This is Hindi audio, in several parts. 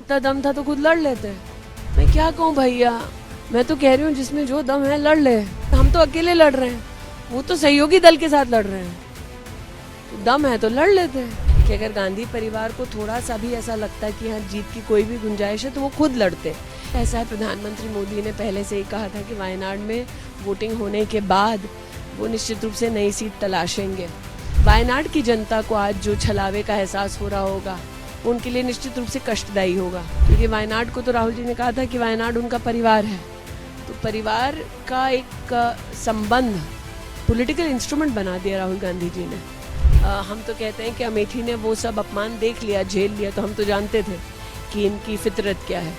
इतना दम था तो खुद लड़ लेते। मैं क्या कहूँ भैया, मैं तो कह रही हूँ जिसमें जो दम है लड़ ले। हम तो अकेले लड़ रहे हैं, वो तो सहयोगी दल के साथ लड़ रहे हैं। तो दम है तो लड़ लेते हैं कि अगर गांधी परिवार को थोड़ा सा भी ऐसा लगता है कि यहाँ जीत की कोई भी गुंजाइश है तो वो खुद लड़ते। ऐसा है, प्रधानमंत्री मोदी ने पहले से ही कहा था कि वायनाड में वोटिंग होने के बाद वो निश्चित रूप से नई सीट तलाशेंगे। वायनाड की जनता को आज जो छलावे का एहसास हो रहा होगा उनके लिए निश्चित रूप से कष्टदायी होगा, क्योंकि वायनाड को तो राहुल जी ने कहा था कि वायनाड उनका परिवार है। तो परिवार का एक संबंध पॉलिटिकल इंस्ट्रूमेंट बना दिया राहुल गांधी जी ने। हम तो कहते हैं कि अमेठी ने वो सब अपमान देख लिया, झेल लिया, तो हम तो जानते थे कि इनकी फितरत क्या है।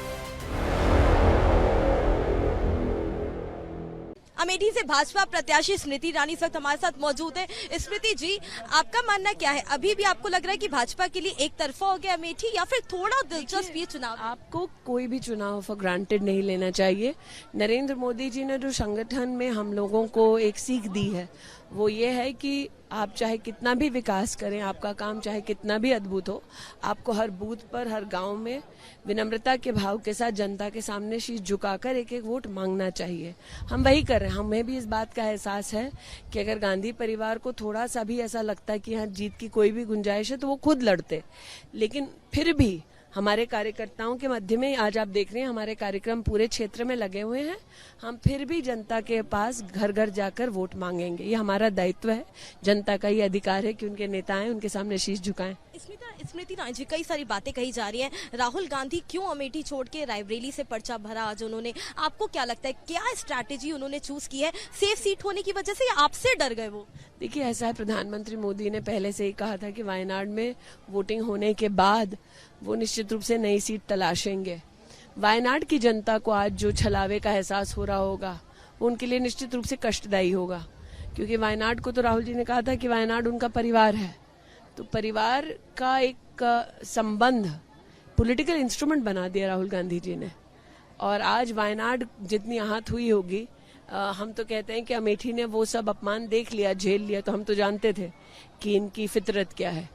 अमेठी से भाजपा प्रत्याशी स्मृति ईरानी इस वक्त हमारे साथ मौजूद है। स्मृति जी, आपका मानना क्या है, अभी भी आपको लग रहा है कि भाजपा के लिए एक तरफा हो गया अमेठी, या फिर थोड़ा दिलचस्प ये चुनाव? आपको कोई भी चुनाव फॉर ग्रांटेड नहीं लेना चाहिए। नरेंद्र मोदी जी ने जो संगठन में हम लोगों को एक सीख दी है वो ये है कि आप चाहे कितना भी विकास करें, आपका काम चाहे कितना भी अद्भुत हो, आपको हर बूथ पर, हर गांव में विनम्रता के भाव के साथ जनता के सामने शीश झुकाकर एक एक वोट मांगना चाहिए। हम वही कर रहे हैं। हमें भी इस बात का एहसास है कि अगर गांधी परिवार को थोड़ा सा भी ऐसा लगता है कि यहाँ जीत की कोई भी गुंजाइश है तो वो खुद लड़ते। लेकिन फिर भी हमारे कार्यकर्ताओं के मध्य में आज आप देख रहे हैं हमारे कार्यक्रम पूरे क्षेत्र में लगे हुए हैं। हम फिर भी जनता के पास घर घर जाकर वोट मांगेंगे। ये हमारा दायित्व है। जनता का ये अधिकार है कि उनके नेता आए, उनके सामने शीश झुकाएं। स्मृति ईरानी जी, कई सारी बातें कही जा रही हैं। राहुल गांधी क्यों अमेठी छोड़ के रायबरेली से पर्चा भरा आज उन्होंने? आपको क्या लगता है, क्या स्ट्रैटेजी उन्होंने चूज की है? सेफ सीट होने की वजह से या आपसे डर गए वो? देखिए, ऐसा है, प्रधानमंत्री मोदी ने पहले से ही कहा था कि वायनाड में वोटिंग होने के बाद वो निश्चित रूप से नई सीट तलाशेंगे। वायनाड की जनता को आज जो छलावे का एहसास हो रहा होगा उनके लिए निश्चित रूप से कष्टदायी होगा, क्योंकि वायनाड को तो राहुल जी ने कहा था कि वायनाड उनका परिवार है। तो परिवार का एक संबंध पॉलिटिकल इंस्ट्रूमेंट बना दिया राहुल गांधी जी ने। और आज वायनाड जितनी आहत हुई होगी, हम तो कहते हैं कि अमेठी ने वो सब अपमान देख लिया, झेल लिया, तो हम तो जानते थे कि इनकी फितरत क्या है।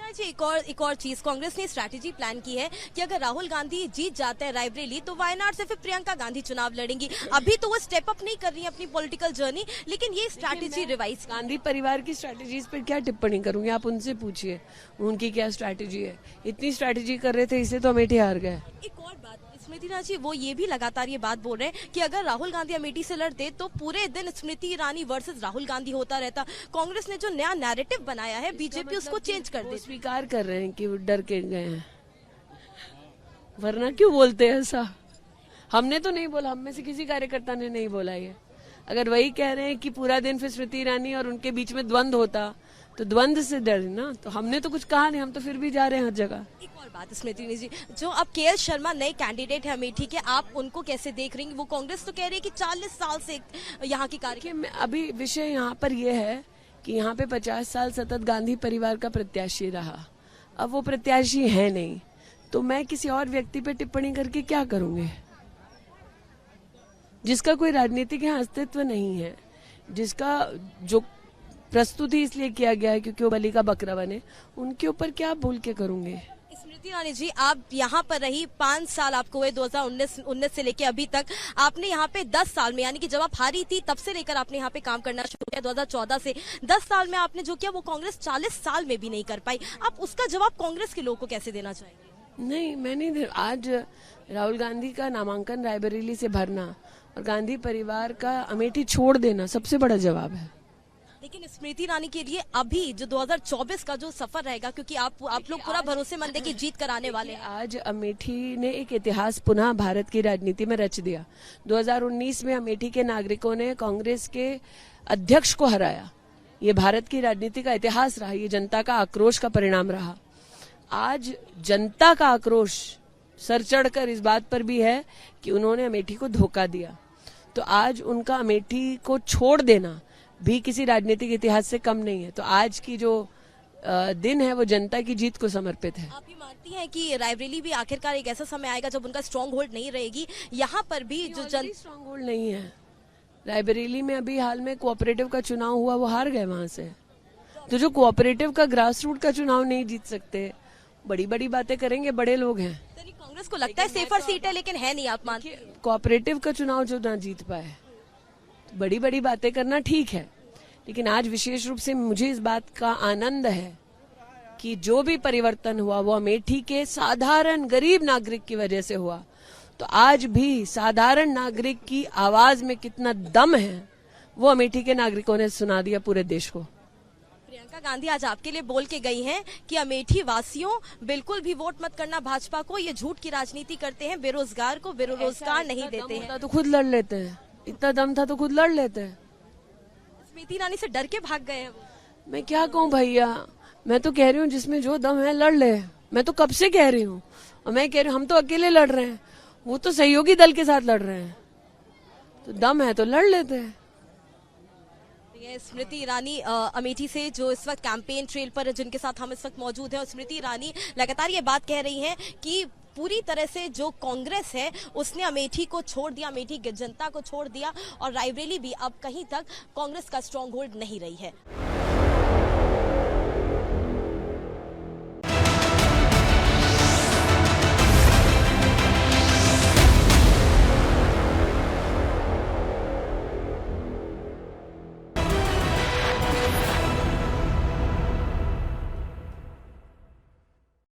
जी, एक और चीज, कांग्रेस ने स्ट्रैटेजी प्लान की है कि अगर राहुल गांधी जीत जाते हैं रायबरेली तो वायनाड से फिर प्रियंका गांधी चुनाव लड़ेंगी। अभी तो वो स्टेप अप नहीं कर रही है अपनी पॉलिटिकल जर्नी, लेकिन ये स्ट्रैटेजी रिवाइज। गांधी परिवार की स्ट्रैटेजीज पर क्या टिप्पणी करूंगी, आप उनसे पूछिए उनकी क्या स्ट्रैटेजी है। इतनी स्ट्रैटेजी कर रहे थे, इससे तो अमेठी हार गए। एक और बात स्मृति ईरानी जी, वो ये भी लगातार ये बात बोल रहे हैं कि अगर राहुल गांधी अमेठी से लड़ते तो पूरे दिन स्मृति ईरानी वर्सेस राहुल गांधी होता रहता। कांग्रेस ने जो नया नैरेटिव बनाया है, बीजेपी उसको चेंज कर दे। स्वीकार कर रहे हैं कि वो डर के गए हैं, वरना क्यों बोलते हैं ऐसा? हमने तो नहीं बोला, हम में से किसी कार्यकर्ता ने नहीं बोला ये। अगर वही कह रहे हैं कि पूरा दिन फिर स्मृति ईरानी और उनके बीच में द्वंद्व होता तो द्वंद्व से डर ना, तो हमने तो कुछ कहा नहीं, हम तो फिर भी जा रहे हैं हर जगह। एक और बात स्मृति जी, जो अब के.एल. शर्मा नए कैंडिडेट है अमेठी के, आप उनको कैसे देख रही हैं? वो कांग्रेस तो कह रही है कि 40 साल से यहाँ की कार्यक्रम। अभी विषय यहाँ पर यह है कि यहाँ पे 50 साल सतत गांधी परिवार का प्रत्याशी रहा, अब वो प्रत्याशी है नहीं, तो मैं किसी और व्यक्ति पे टिप्पणी करके क्या करूंगी, जिसका कोई राजनीतिक यहाँ अस्तित्व नहीं है, जिसका जो प्रस्तुति इसलिए किया गया है क्योंकि वो बलि का बकरा बने, उनके ऊपर क्या बोल के करूंगे। स्मृति ईरानी जी, आप यहाँ पर रही 5 साल आपको हुए, 2019 से लेके अभी तक। आपने यहाँ पे 10 साल में, यानी कि जब आप हारी थी तब से लेकर आपने यहाँ पे काम करना शुरू किया 2014 से, 10 साल में आपने जो किया वो कांग्रेस 40 साल में भी नहीं कर पाई। आप उसका जवाब कांग्रेस के लोगों को कैसे देना चाहेंगे? नहीं, मैं नहीं। आज राहुल गांधी का नामांकन रायबरेली से भरना और गांधी परिवार का अमेठी छोड़ देना सबसे बड़ा जवाब है। लेकिन स्मृति ईरानी के लिए अभी जो 2024 का जो सफर रहेगा, क्योंकि आप लोग पूरा भरोसेमंद है कि जीत कर आने वाले हैं। आज अमेठी ने एक इतिहास पुनः भारत की राजनीति में रच दिया। 2019 में अमेठी के नागरिकों ने कांग्रेस के अध्यक्ष को हराया। ये भारत की राजनीति का इतिहास रहा, ये जनता का आक्रोश का परिणाम रहा। आज जनता का आक्रोश सर चढ़कर इस बात पर भी है कि उन्होंने अमेठी को धोखा दिया, तो आज उनका अमेठी को छोड़ देना भी किसी राजनीतिक इतिहास से कम नहीं है। तो आज की जो दिन है वो जनता की जीत को समर्पित है। आप ये मानती हैं कि रायबरेली भी आखिरकार एक ऐसा समय आएगा जब उनका स्ट्रॉन्ग होल्ड नहीं रहेगी, यहाँ पर भी जो स्ट्रॉन्ग होल्ड नहीं है। रायबरेली में अभी हाल में कोऑपरेटिव का चुनाव हुआ, वो हार गए वहां से। तो जो कोऑपरेटिव का ग्रास रूट का चुनाव नहीं जीत सकते, बड़ी बड़ी बातें करेंगे, बड़े लोग हैं। कांग्रेस को लगता है सेफर सीट है, लेकिन है नहीं, आप मानते हैं? कोऑपरेटिव का चुनाव जो ना जीत पाए, तो बड़ी बड़ी बातें करना ठीक है, लेकिन आज विशेष रूप से मुझे इस बात का आनंद है कि जो भी परिवर्तन हुआ वो अमेठी के साधारण गरीब नागरिक की वजह से हुआ। तो आज भी साधारण नागरिक की आवाज में कितना दम है वो अमेठी के नागरिकों ने सुना दिया पूरे देश को। प्रियंका गांधी आज आपके लिए बोल के गई हैं कि अमेठी वासियों बिल्कुल भी वोट मत करना भाजपा को, ये झूठ की राजनीति करते हैं, बेरोजगार को बेरोजगार नहीं देते हैं। तो खुद लड़ लेते हैं, इतना दम था तो खुद लड़ लेते हैं। स्मृति ईरानी से डर के भाग गए हैं वो। मैं क्या कहूँ भैया, मैं तो कह रही हूँ जिसमें जो दम है लड़ ले। मैं तो कब से कह रही हूँ, और मैं कह रही हूँ हम तो अकेले लड़ रहे हैं, वो तो सहयोगी दल के साथ लड़ रहे हैं। तो दम है तो लड़ लेते हैं। ये स्मृति ईरानी अमेठी से जो इस वक्त कैंपेन ट्रेल पर जिनके साथ हम इस वक्त मौजूद हैं, और स्मृति ईरानी लगातार ये बात कह रही हैं कि पूरी तरह से जो कांग्रेस है उसने अमेठी को छोड़ दिया, अमेठी की जनता को छोड़ दिया, और रायबरेली भी अब कहीं तक कांग्रेस का स्ट्रॉन्ग होल्ड नहीं रही है।